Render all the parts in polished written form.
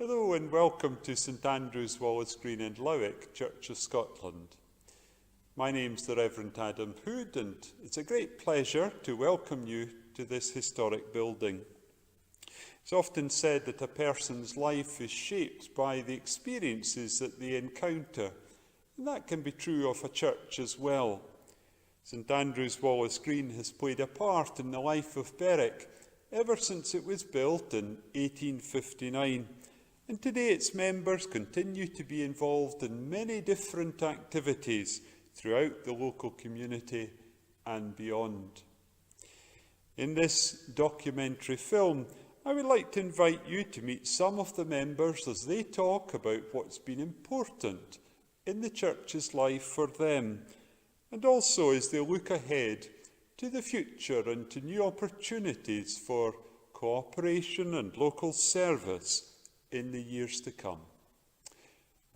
Hello and welcome to St Andrew's, Wallace Green and Lowick, Church of Scotland. My name's the Reverend Adam Hood, and it's a great pleasure to welcome you to this historic building. It's often said that a person's life is shaped by the experiences that they encounter, and that can be true of a church as well. St Andrew's, Wallace Green has played a part in the life of Berwick ever since it was built in 1859. And today its members continue to be involved in many different activities throughout the local community and beyond. In this documentary film, I would like to invite you to meet some of the members as they talk about what's been important in the church's life for them, and also as they look ahead to the future and to new opportunities for cooperation and local service in the years to come.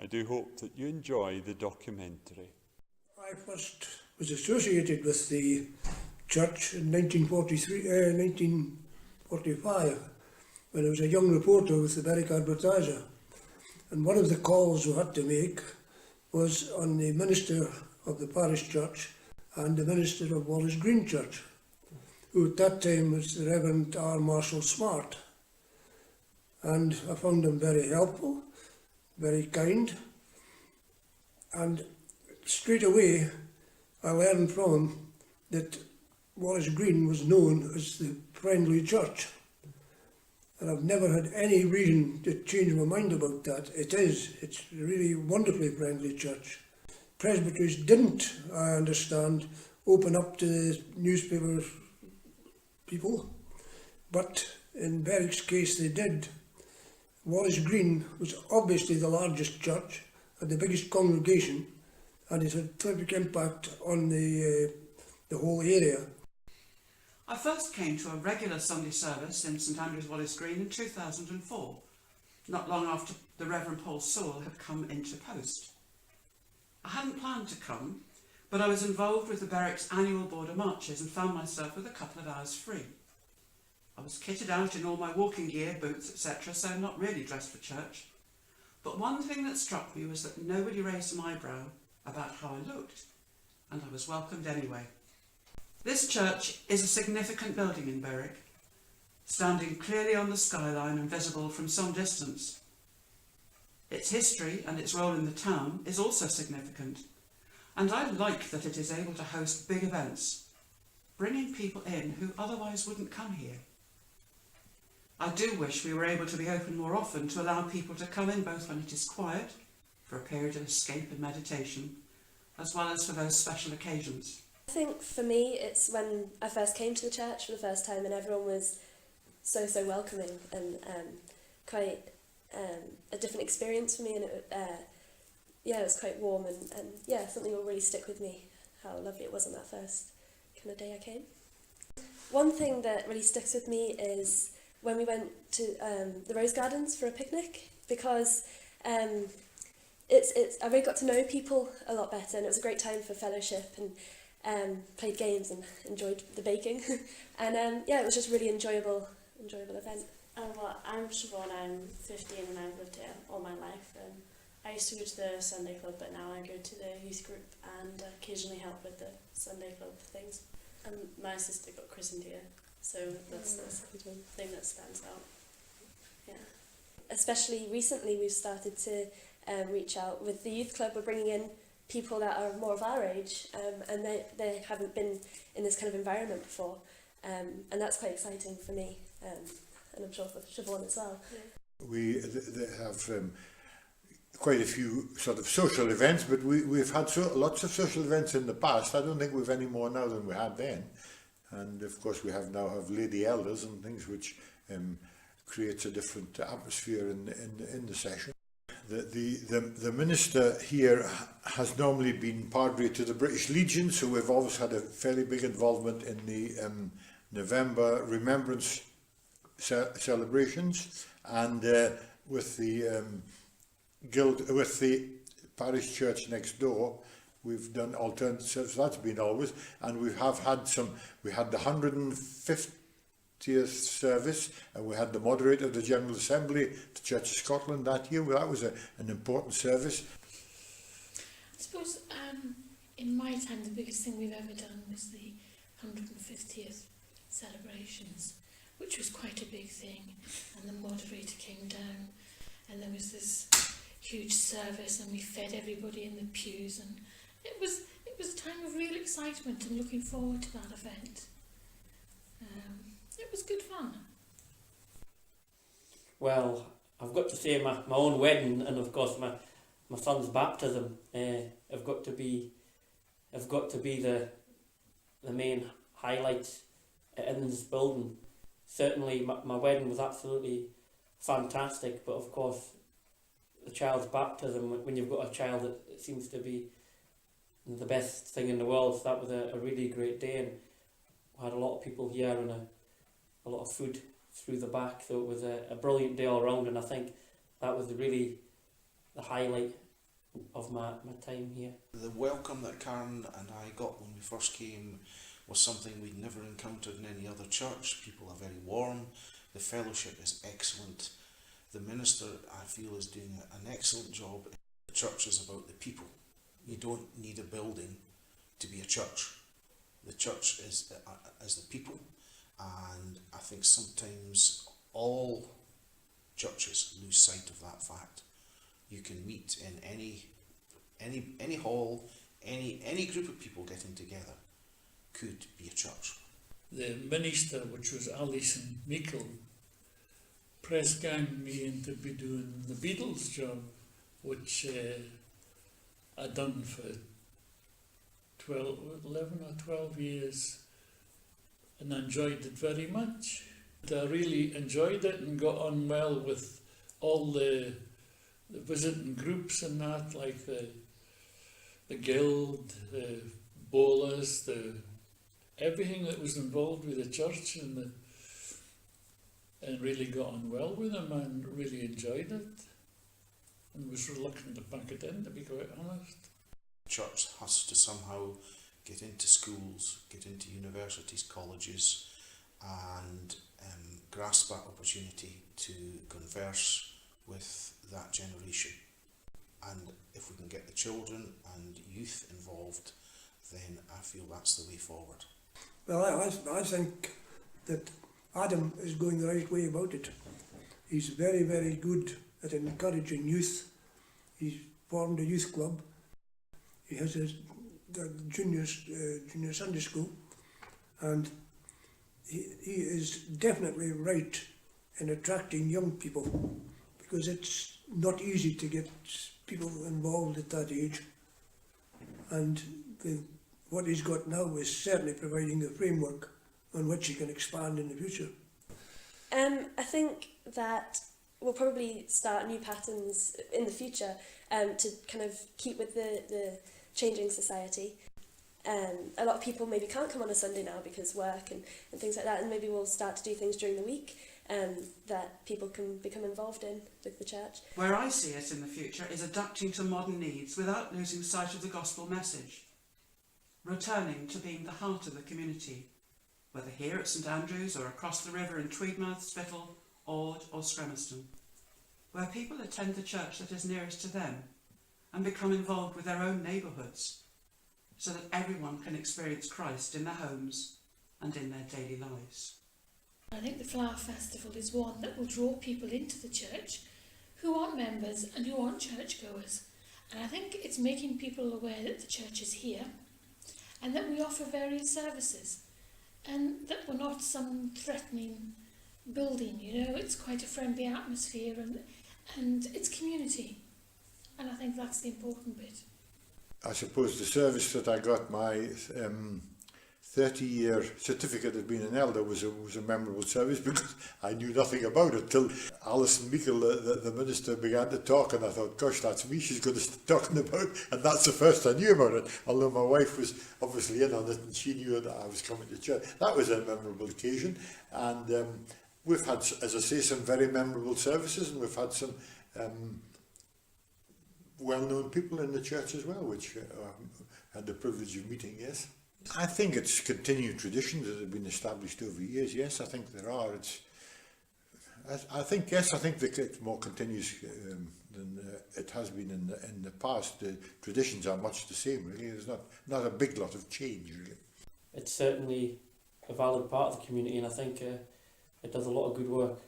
I do hope that you enjoy the documentary. I first was associated with the church in 1945 when I was a young reporter with the Berwick Advertiser, and one of the calls we had to make was on the minister of the parish church and the minister of Wallace Green Church, who at that time was the Reverend R. Marshall Smart. And I found him very helpful, very kind, and straight away I learned from him that Wallace Green was known as the friendly church. And I've never had any reason to change my mind about that. It's a really wonderfully friendly church. Presbyteries didn't, I understand, open up to the newspaper people, but in Berwick's case they did. Wallace Green was obviously the largest church, had the biggest congregation, and it had a terrific impact on the whole area. I first came to a regular Sunday service in St Andrew's, Wallace Green in 2004, not long after the Reverend Paul Sewell had come into post. I hadn't planned to come, but I was involved with the Berwick's annual border marches and found myself with a couple of hours free. I was kitted out in all my walking gear, boots, etc., so not really dressed for church. But one thing that struck me was that nobody raised an eyebrow about how I looked, and I was welcomed anyway. This church is a significant building in Berwick, standing clearly on the skyline and visible from some distance. Its history and its role in the town is also significant, and I like that it is able to host big events, bringing people in who otherwise wouldn't come here. I do wish we were able to be open more often to allow people to come in both when it is quiet, for a period of escape and meditation, as well as for those special occasions. I think for me it's when I first came to the church for the first time and everyone was so welcoming and quite a different experience for me, and it was quite warm and something will really stick with me, how lovely it was on that first kind of day I came. One thing that really sticks with me is when we went to the Rose Gardens for a picnic, because I really got to know people a lot better, and it was a great time for fellowship and played games and enjoyed the baking and it was just really enjoyable event. Well, I'm Siobhan, I'm 15 and I've lived here all my life. I used to go to the Sunday club, but now I go to the youth group and occasionally help with the Sunday club things. And my sister got christened here, so that's the thing that stands out. Yeah. Especially recently we've started to reach out with the youth club. We're bringing in people that are more of our age and they haven't been in this kind of environment before, and that's quite exciting for me, and I'm sure for Siobhan as well. Yeah. We have quite a few sort of social events, but we've had lots of social events in the past. I don't think we've any more now than we had then, and of course we now have lady elders and things, which creates a different atmosphere in the session. The minister here has normally been Padre to the British Legion, so we've always had a fairly big involvement in the November Remembrance celebrations, and with the with the parish church next door, we've done alternate service. That's been always, and we had the 150 service, and we had the moderator of the General Assembly, the Church of Scotland that year. Well, that was an important service. I suppose in my time the biggest thing we've ever done was the 150th celebrations, which was quite a big thing, and the moderator came down and there was this huge service and we fed everybody in the pews, and it was a time of real excitement and looking forward to that event. It was good fun. Well, I've got to say my own wedding and of course my son's baptism have got to be the main highlights in this building. Certainly my wedding was absolutely fantastic, but of course the child's baptism, when you've got a child, it seems to be the best thing in the world. So that was a really great day, and we had a lot of people here and a lot of food through the back, so it was a brilliant day all around, and I think that was really the highlight of my time here. The welcome that Karen and I got when we first came was something we'd never encountered in any other church. People are very warm, the fellowship is excellent, the minister, I feel, is doing an excellent job. The church is about the people. You don't need a building to be a church. The church is the people, and I think sometimes all churches lose sight of that fact. You can meet in any hall, any group of people getting together could be a church. The minister, which was Alison Meikle, press ganged me into be doing the Beatles job, which I'd done for 11 or 12 years, and I enjoyed it very much. I really enjoyed it and got on well with all the visiting groups and that, like the guild, the bowlers, everything that was involved with the church, and really got on well with them and really enjoyed it, and was reluctant to pack it in, to be quite honest. Church has to somehow get into schools, get into universities, colleges, and grasp that opportunity to converse with that generation. And if we can get the children and youth involved, then I feel that's the way forward. Well, I think that Adam is going the right way about it. He's very, very good at encouraging youth. He's formed a youth club. He has the junior Sunday school, and he is definitely right in attracting young people, because it's not easy to get people involved at that age, and what he's got now is certainly providing the framework on which he can expand in the future. I think that we'll probably start new patterns in the future to kind of keep with the changing society. A lot of people maybe can't come on a Sunday now because work and things like that, and maybe we'll start to do things during the week that people can become involved in with the church. Where I see it in the future is adapting to modern needs without losing sight of the gospel message, returning to being the heart of the community, whether here at St Andrews or across the river in Tweedmouth, Spittal, Ord or Scremiston, where people attend the church that is nearest to them and become involved with their own neighbourhoods, so that everyone can experience Christ in their homes and in their daily lives. I think the Flower Festival is one that will draw people into the church who aren't members and who aren't churchgoers. And I think it's making people aware that the church is here and that we offer various services and that we're not some threatening building, you know, it's quite a friendly atmosphere and it's community. And I think that's the important bit. I suppose the service that I got, my 30-year certificate of being an elder, was a memorable service, because I knew nothing about it till Alison Meikle, the minister, began to talk, and I thought, gosh, that's me she's going to start talking about, and that's the first I knew about it, although my wife was obviously in on it and she knew that I was coming to church. That was a memorable occasion, and we've had, as I say, some very memorable services, and we've had some well-known people in the church as well, which had the privilege of meeting, yes. I think it's continued traditions that have been established over years. Yes, I think there are. I think it's more continuous than it has been in the past. The traditions are much the same, really. There's not a big lot of change, really. It's certainly a valid part of the community, and I think it does a lot of good work,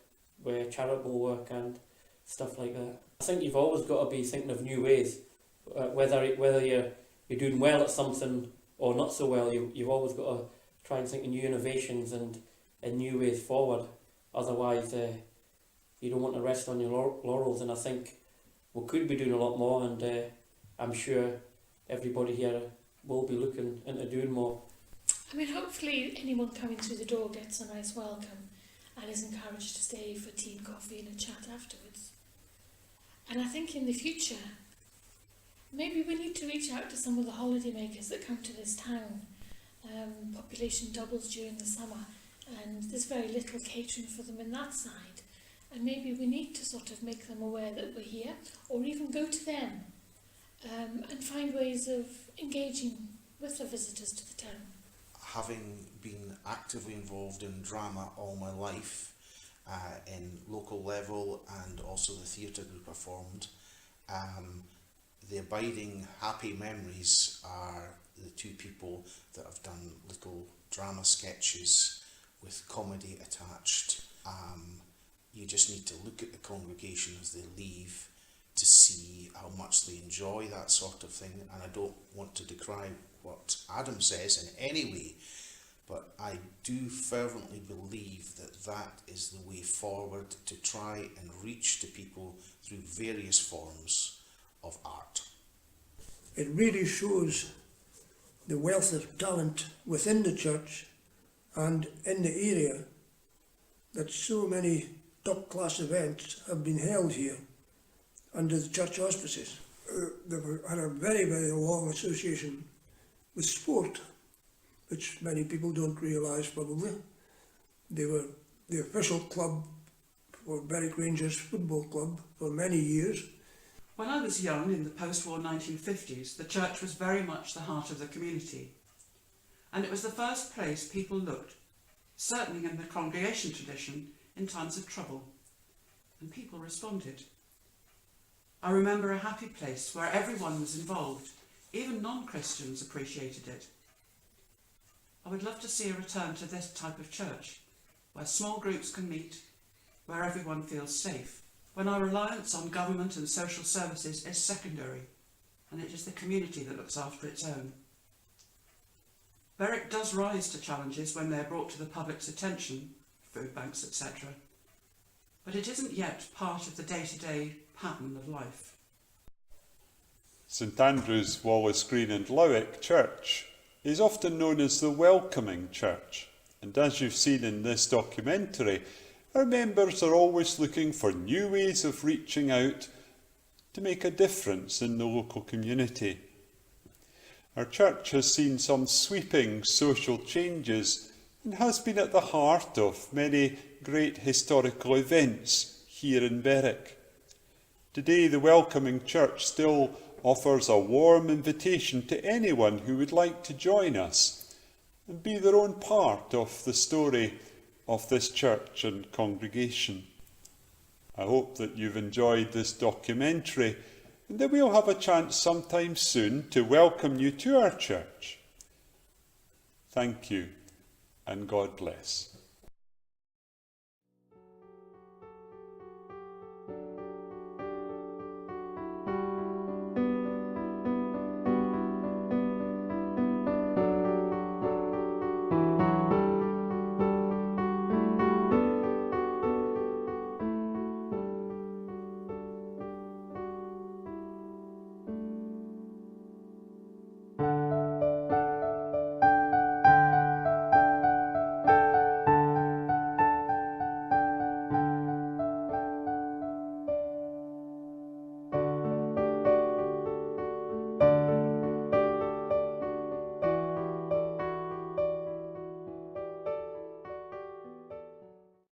where charitable work and stuff like that. I think you've always got to be thinking of new ways, whether you're doing well at something or not so well. You've always got to try and think of new innovations and new ways forward. Otherwise, you don't want to rest on your laurels. And I think we could be doing a lot more, and I'm sure everybody here will be looking into doing more. I mean, hopefully anyone coming through the door gets a nice welcome and is encouraged to stay for tea and coffee and a chat afterwards. And I think in the future, maybe we need to reach out to some of the holiday makers that come to this town. Population doubles during the summer, and there's very little catering for them in that side. And maybe we need to sort of make them aware that we're here, or even go to them and find ways of engaging with the visitors to the town. Having been actively involved in drama all my life, in local level and also the theatre group I formed, the abiding happy memories are the two people that have done little drama sketches with comedy attached. You just need to look at the congregation as they leave to see how much they enjoy that sort of thing. And I don't want to decry what Adam says in any way, but I do fervently believe that that is the way forward to try and reach to people through various forms of art. It really shows the wealth of talent within the church and in the area that so many top-class events have been held here under the church auspices. They had a very, very long association with sport, which many people don't realise probably. They were the official club for Berwick Rangers Football Club for many years. When I was young, in the post-war 1950s, the church was very much the heart of the community. And it was the first place people looked, certainly in the congregation tradition, in times of trouble. And people responded. I remember a happy place where everyone was involved. Even non-Christians appreciated it. I would love to see a return to this type of church, where small groups can meet, where everyone feels safe, when our reliance on government and social services is secondary, and it is the community that looks after its own. Berwick does rise to challenges when they are brought to the public's attention, food banks, etc., but it isn't yet part of the day-to-day pattern of life. St Andrew's, Wallace Green and Lowick Church is often known as the welcoming church, and as you've seen in this documentary, our members are always looking for new ways of reaching out to make a difference in the local community. Our church has seen some sweeping social changes and has been at the heart of many great historical events here in Berwick. Today, the welcoming church still offers a warm invitation to anyone who would like to join us and be their own part of the story of this church and congregation. I hope that you've enjoyed this documentary and that we'll have a chance sometime soon to welcome you to our church. Thank you and God bless.